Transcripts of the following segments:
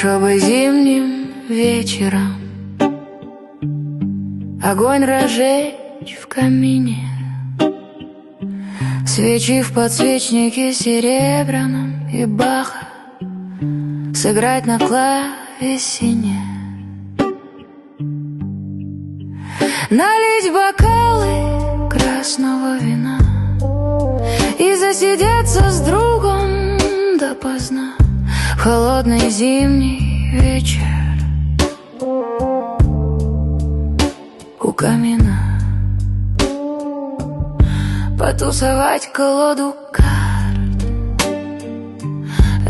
Хорошо бы зимним вечером огонь разжечь в камине, свечи в подсвечнике серебряном и Баха сыграть на клавесине, налить бокалы красного вина и засидеться с другом допоздна в холодный зимний вечер у камина, потусовать колоду карт,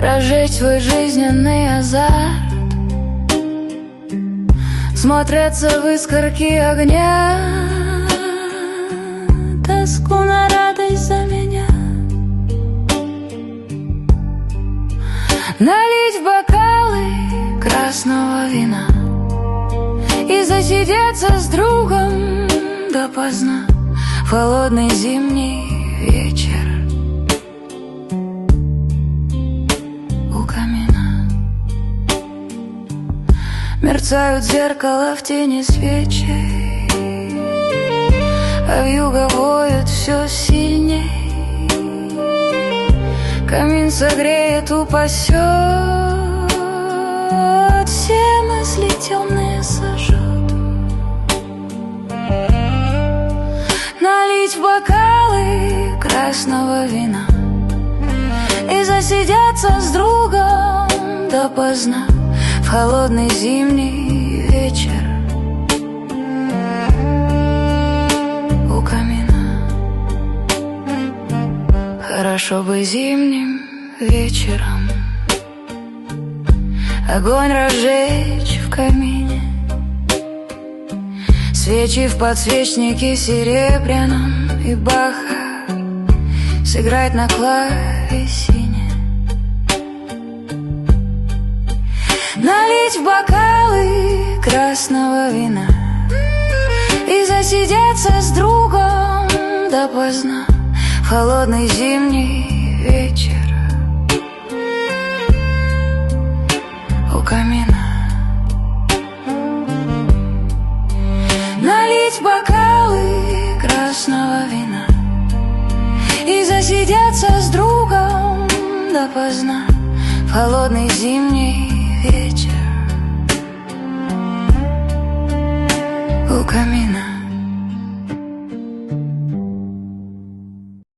разжечь свой жизненный азарт, смотреться в искорки огня, тоску на радость за меня, налить бокалы красного вина и засидеться с другом допоздна в холодный зимний вечер у камина. Мерцают зеркала в тени свечей, а вьюга воет все сильней. Камин согреет, упасет, все мысли темные сожжет. Налить бокалы красного вина и засидеться с другом допоздна в холодный зимний вечер у камина. Хорошо бы зимним вечером огонь разжечь в камине, свечи в подсвечнике серебряном и Баха сыграть на клавесине, налить бокалы красного вина и засидеться с другом допоздна в холодный зимний вечер у камина. Налить бокалы красного вина и засидеться с другом допоздна в холодный зимний вечер у камина.